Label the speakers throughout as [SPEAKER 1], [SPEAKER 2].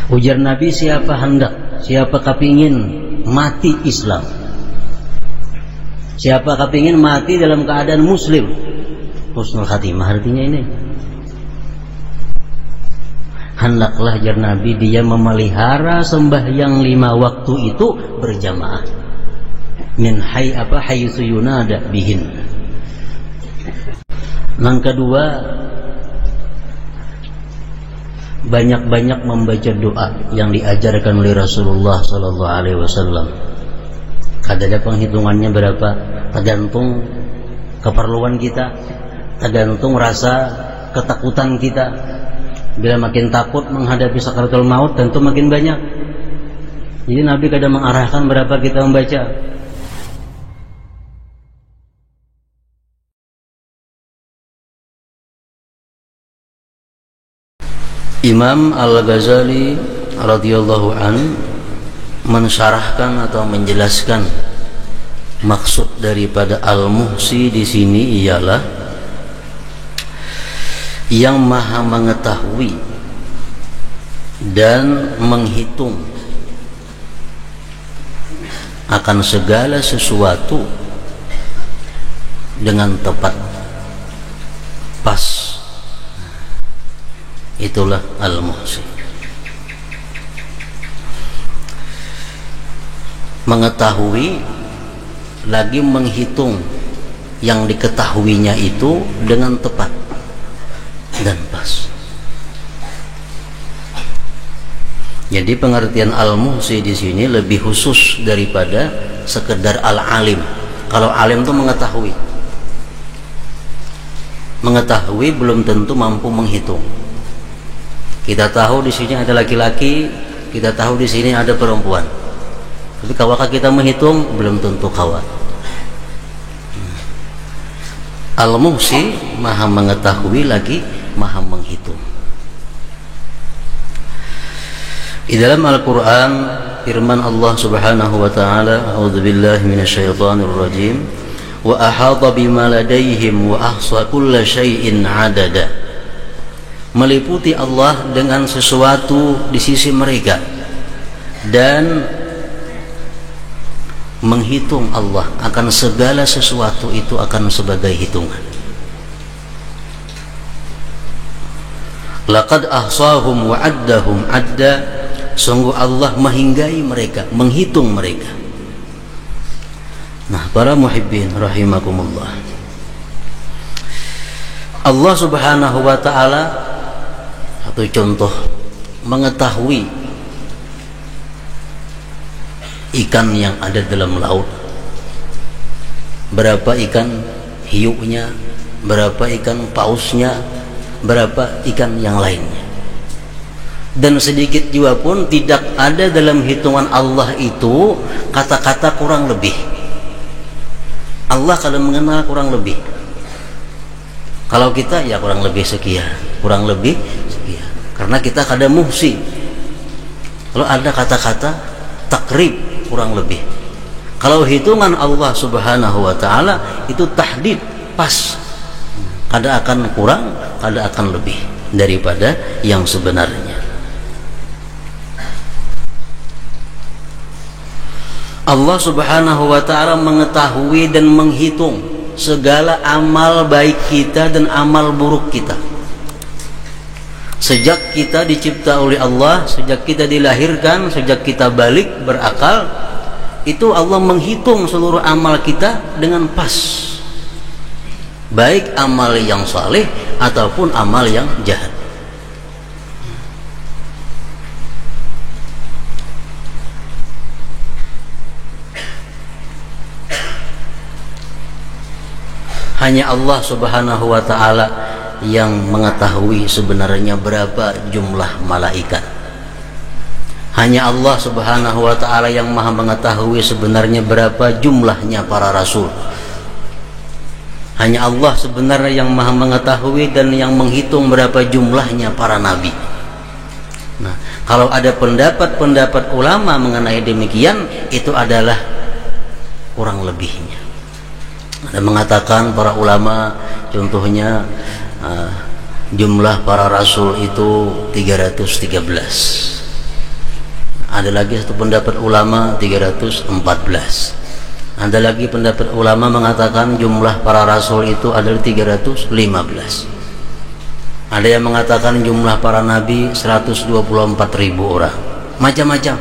[SPEAKER 1] Ujar Nabi, siapa hendak, siapa kepingin mati Islam, siapa kepingin mati dalam keadaan muslim, husnul khatimah artinya ini, hendaklah jar Nabi dia memelihara sembahyang 5 waktu itu berjamaah. Min haitsu yunada bihin. Yang kedua, banyak-banyak membaca doa yang diajarkan oleh Rasulullah sallallahu alaihi wasallam. Kadang penghitungannya berapa? Tergantung keperluan kita, tergantung rasa ketakutan kita. Bila makin takut menghadapi sakaratul maut, tentu makin banyak. Jadi Nabi kadang mengarahkan berapa kita membaca. Imam Al-Ghazali radhiyallahu an mensyarahkan atau menjelaskan maksud daripada Al-Muhsi di sini ialah yang maha mengetahui dan menghitung akan segala sesuatu dengan tepat, pas. Itulah Al-Muhsi. Mengetahui lagi menghitung yang diketahuinya itu dengan tepat dan pas. Jadi pengertian Al-Muhsi di sini lebih khusus daripada sekedar al-alim. Kalau alim itu mengetahui. Mengetahui belum tentu mampu menghitung. Kita tahu di sini ada laki-laki, kita tahu di sini ada perempuan. Tapi kawakah kita menghitung? Belum tentu kawak. Al-Muhsi maha mengetahui lagi maha menghitung. Di dalam Al-Quran firman Allah subhanahu wa ta'ala, a'udzubillahi minasyaitonir rajim, wa ahata bima ladaihim wa ahsa kulla syai'in adada. Meliputi Allah dengan sesuatu di sisi mereka dan menghitung Allah akan segala sesuatu itu akan sebagai hitungan. Laqad ahsahum wa addahum adda. Sungguh Allah menghinggai mereka, menghitung mereka. Nah, para muhibbin rahimakumullah, Allah subhanahu wa ta'ala, satu contoh, mengetahui ikan yang ada dalam laut, berapa ikan hiunya, berapa ikan pausnya, berapa ikan yang lainnya. Dan sedikit juga pun tidak ada dalam hitungan Allah itu kata-kata kurang lebih. Allah kalau mengenal kurang lebih, kalau kita ya kurang lebih sekian, kurang lebih sekian. Karena kita kada muhsi. Kalau ada kata-kata takrib kurang lebih. Kalau hitungan Allah subhanahu wa ta'ala itu tahdid, pas. Kada akan kurang, kada akan lebih daripada yang sebenarnya. Allah subhanahu wa ta'ala mengetahui dan menghitung segala amal baik kita dan amal buruk kita. Sejak kita dicipta oleh Allah, sejak kita dilahirkan, sejak kita balik berakal, itu Allah menghitung seluruh amal kita dengan pas, baik amal yang saleh ataupun amal yang jahat. Hanya Allah subhanahu wa ta'ala yang mengetahui sebenarnya berapa jumlah malaikat. Hanya Allah subhanahu wa ta'ala yang maha mengetahui sebenarnya berapa jumlahnya para rasul. Hanya Allah sebenarnya yang maha mengetahui dan yang menghitung berapa jumlahnya para nabi. Nah, kalau ada pendapat-pendapat ulama mengenai demikian, itu adalah kurang lebihnya. Ada mengatakan para ulama, contohnya jumlah para rasul itu 313. Ada lagi satu pendapat ulama 314. Ada lagi pendapat ulama mengatakan jumlah para rasul itu adalah 315. Ada yang mengatakan jumlah para nabi 124.000 orang. Macam-macam.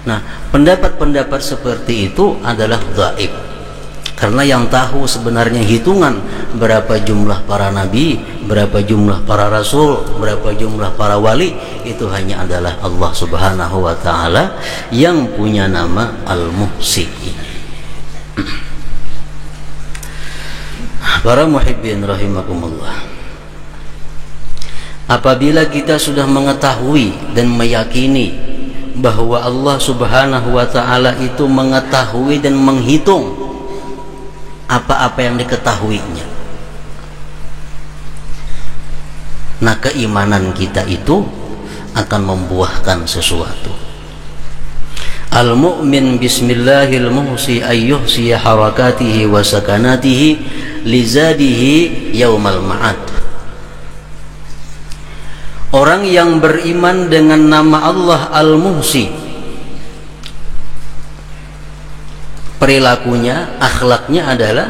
[SPEAKER 1] Nah, pendapat-pendapat seperti itu adalah dhaif. Karena yang tahu sebenarnya hitungan berapa jumlah para nabi, berapa jumlah para rasul, berapa jumlah para wali, itu hanya adalah Allah Subhanahu wa taala yang punya nama Al-Muhsi. Para muhibbin rahimakumullah, apabila kita sudah mengetahui dan meyakini bahwa Allah Subhanahu wa taala itu mengetahui dan menghitung apa-apa yang diketahuinya, nah keimanan kita itu akan membuahkan sesuatu. Al-mu'min bismillahil muhsi ayyuhsi harakatihi wa sakanatihi lizadihi yaumal ma'ad. Orang yang beriman dengan nama Allah Al-Muhsi, perilakunya, akhlaknya adalah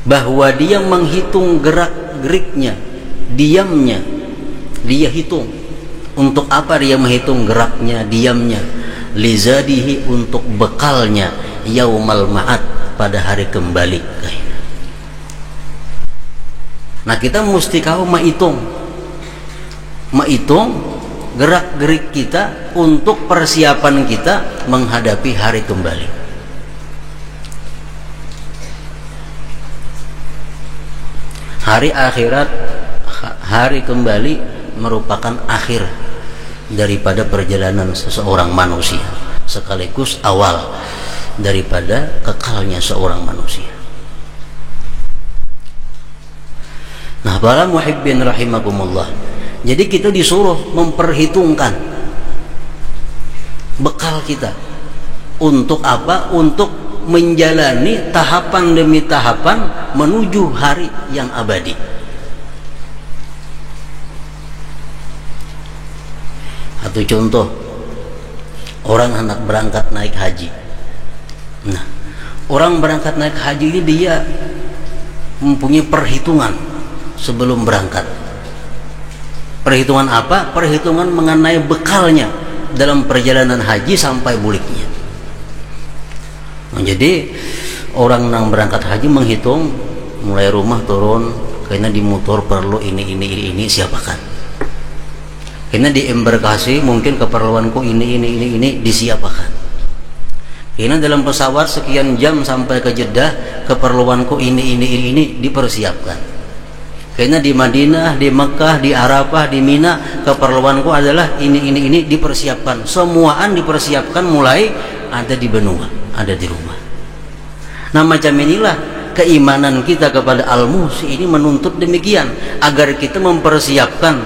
[SPEAKER 1] bahwa dia menghitung gerak-geriknya, diamnya, dia hitung. Untuk apa dia menghitung geraknya, diamnya? Lizadihi, untuk bekalnya yaumal ma'ad, pada hari kembali. Nah, kita mesti kau menghitung gerak-gerik kita untuk persiapan kita menghadapi hari kembali. Hari akhirat, hari kembali merupakan akhir daripada perjalanan seseorang manusia, sekaligus awal daripada kekalnya seorang manusia. Nah, para muhibbin rahimakumullah, jadi kita disuruh memperhitungkan bekal kita. Untuk apa? Untuk menjalani tahapan demi tahapan menuju hari yang abadi. Satu contoh, orang hendak berangkat naik haji. Nah, orang berangkat naik haji ini dia mempunyai perhitungan sebelum berangkat. Perhitungan apa? Perhitungan mengenai bekalnya dalam perjalanan haji sampai buliknya. Nah, jadi orang yang berangkat haji menghitung mulai rumah turun, karena di motor perlu ini siapakan. Karena di embarkasi mungkin keperluanku ini disiapakan. Karena dalam pesawat sekian jam sampai ke Jeddah, keperluanku ini dipersiapkan. Karena di Madinah, di Mekah, di Arafah, di Mina, keperluanku adalah ini dipersiapkan. Semuaan dipersiapkan, mulai ada di benua, ada di rumah. Nah, macam inilah keimanan kita kepada Al-Muhsi ini menuntut demikian, agar kita mempersiapkan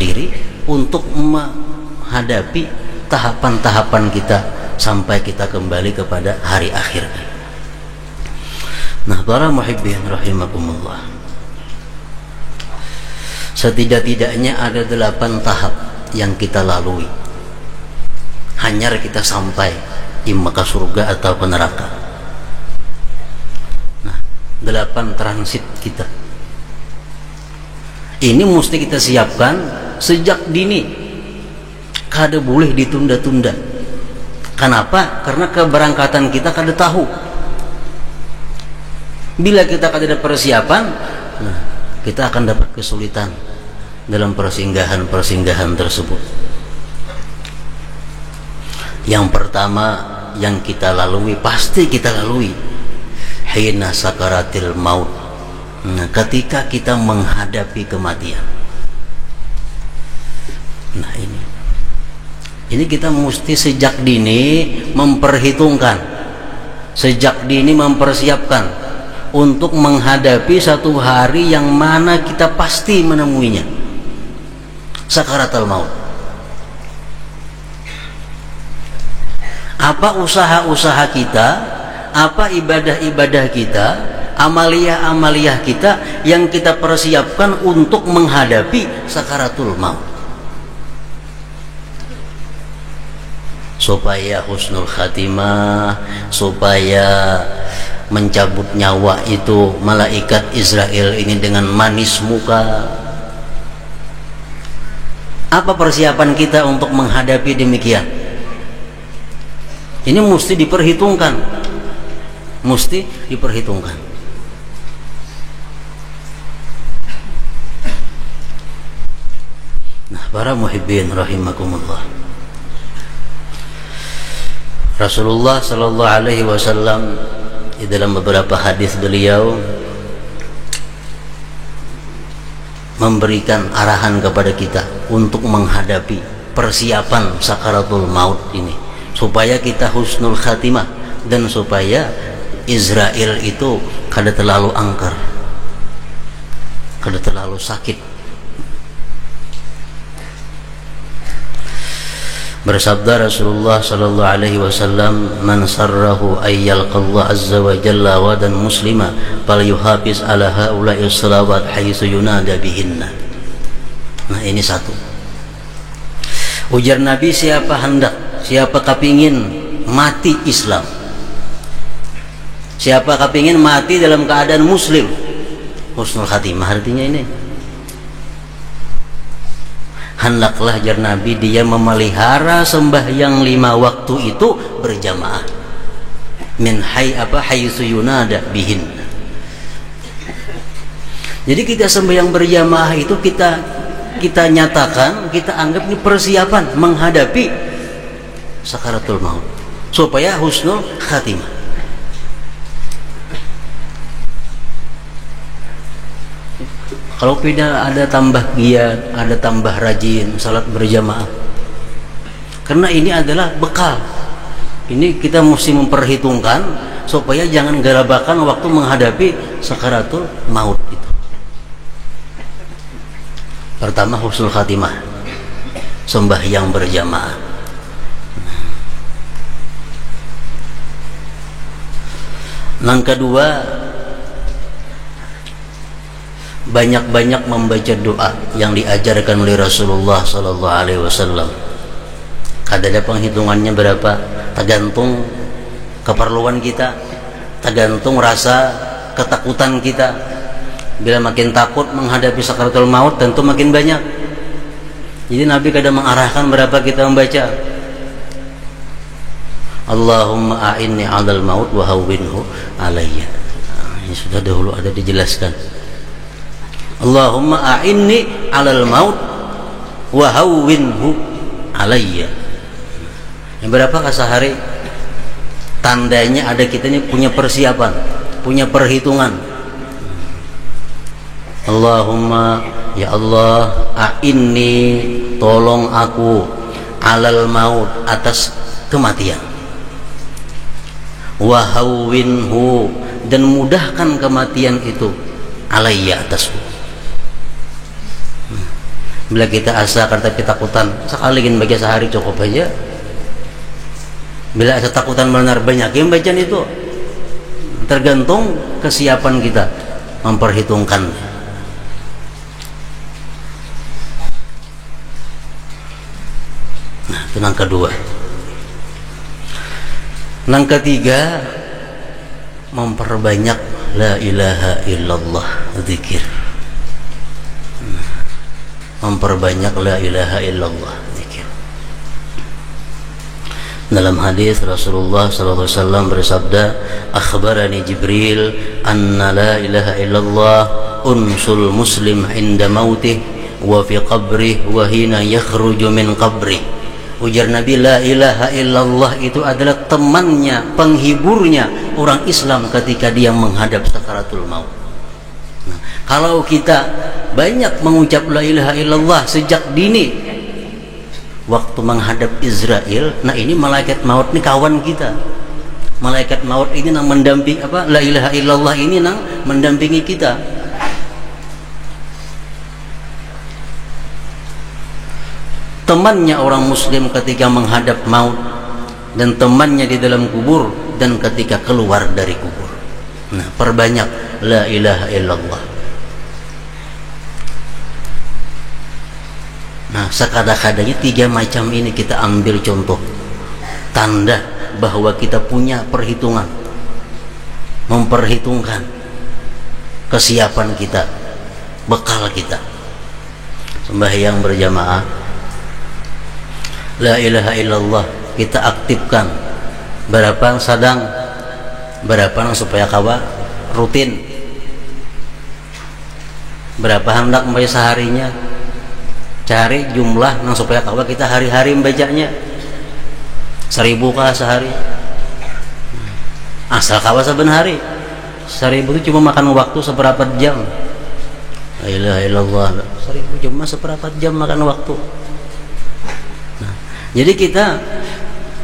[SPEAKER 1] diri untuk menghadapi tahapan-tahapan kita sampai kita kembali kepada hari akhir. Nah, para muhibbin rahimakumullah, setidak-tidaknya ada 8 tahap yang kita lalui hanyar kita sampai imma ke surga atau ke neraka. Nah, 8 transit kita ini mesti kita siapkan sejak dini, kada boleh ditunda-tunda. Kenapa? Karena keberangkatan kita kada tahu. Bila kita kada ada persiapan, nah, kita akan dapat kesulitan dalam persinggahan tersebut. Yang pertama yang kita lalui, pasti kita lalui, hina sakaratil maut. Nah, ketika kita menghadapi kematian. Nah, ini kita mesti sejak dini memperhitungkan, sejak dini mempersiapkan untuk menghadapi satu hari yang mana kita pasti menemuinya, sakaratul maut. Apa usaha-usaha kita, apa ibadah-ibadah kita, amaliyah-amaliyah kita yang kita persiapkan untuk menghadapi sakaratul maut. supaya husnul khatimah, supaya mencabut nyawa itu malaikat Israel ini dengan manis muka. Apa persiapan kita untuk menghadapi demikian? Ini mesti diperhitungkan, mesti diperhitungkan. Nah, para muhibbin rahimakumullah, Rasulullah sallallahu alaihi wasallam di dalam beberapa hadis beliau memberikan arahan kepada kita untuk menghadapi persiapan sakaratul maut ini, supaya kita husnul khatimah dan supaya Israel itu kada terlalu angker, kada terlalu sakit. Bersabda Rasulullah sallallahu alaihi wasallam, "Man sarrahu ay yalqallah azza wa jalla wa dan muslima falyuhafiz ala haula'i salawat haitsu yunada bihinna." Nah, ini satu. Ujar Nabi, siapa hendak, siapa kepingin mati Islam, siapa kepingin mati dalam keadaan muslim, husnul khatimah artinya ini, hendaklah jar Nabi dia memelihara sembahyang 5 waktu itu berjamaah. Min haitsu yunada bihin. Jadi kita sembahyang berjamaah itu kita nyatakan, kita anggap ini persiapan menghadapi sakaratul maut supaya husnul khatimah. Kalau tidak ada tambah giat, ada tambah rajin salat berjamaah. Karena ini adalah bekal. Ini kita mesti memperhitungkan supaya jangan garabakan waktu menghadapi sakaratul maut itu. Pertama, husnul khatimah, sembahyang berjamaah. Yang kedua, banyak-banyak membaca doa yang diajarkan oleh Rasulullah sallallahu alaihi wasallam. Ada penghitungannya berapa, tergantung keperluan kita, tergantung rasa ketakutan kita. Bila makin takut menghadapi sakaratul maut, tentu makin banyak. Jadi Nabi kadang mengarahkan berapa kita membaca. Allahumma a'inni 'alal maut wa hawwinhu alayya. Ini sudah dahulu ada dijelaskan. Allahumma a'inni 'alal maut wa hawwinhu alayya. Yang berapakah sehari? Tandanya ada kita ini punya persiapan, punya perhitungan. Allahumma, ya Allah, a'inni, tolong aku, 'alal maut, atas kematian, wa hawwinhu, dan mudahkan kematian itu, alayya, atasku. Bila kita asa karena ketakutan, sekali ingin baca sehari cukup aja. Bila asa takutan benar banyak yang bacaan itu, tergantung kesiapan kita memperhitungkan. Nah, itu yang kedua. Yang ketiga, memperbanyak la ilaha illallah, zikir. Memperbanyak la ilaha illallah, zikir. Dalam hadis Rasulullah sallallahu alaihi wasallam bersabda, akhbarani Jibril anna la ilaha illallah unsul muslim inda mautih wa fi qabrih wa hina yakhruju min qabrih. Ujar Nabi, la ilaha illallah itu adalah temannya, penghiburnya orang Islam ketika dia menghadap sakaratul maut. Nah, kalau kita banyak mengucap la ilaha illallah sejak dini waktu menghadap Israel, nah ini malaikat maut ini kawan kita. Malaikat maut ini nang mendampingi la ilaha illallah ini nang mendampingi kita. Temannya orang muslim ketika menghadap maut, dan temannya di dalam kubur, dan ketika keluar dari kubur. Nah, perbanyak la ilaha illallah. Nah, sekadang-kadangnya 3 macam ini kita ambil contoh. tanda bahwa kita punya perhitungan, memperhitungkan kesiapan kita, bekal kita. Sembahyang berjamaah, la ilaha illallah kita aktifkan. Berapa sadang, berapa supaya kawa rutin, berapa hendak membaca seharinya, cari jumlah nang supaya kawa kita hari-hari membacanya. 1000 kah sehari, asal kawa saben hari. 1000 itu cuma makan waktu seberapa jam. La ilaha illallah, 1000 cuma seberapa jam makan waktu. Nah, jadi kita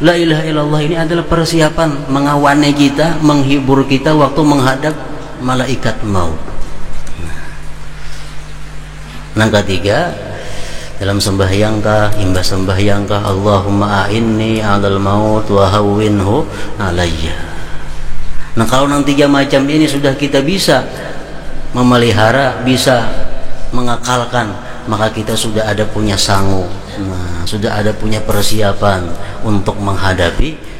[SPEAKER 1] la ilaha illallah ini adalah persiapan mengawani kita, menghibur kita waktu menghadap malaikat maut. Nah, ketiga, dalam sembahyangkah, imbas sembahyangkah, Allahumma a'inni 'alal maut wa hawwinhu 'alayya. Nah, kalau yang 3 macam ini sudah kita bisa memelihara, bisa mengakalkan, maka kita sudah ada punya sangu. Nah, sudah ada punya persiapan untuk menghadapi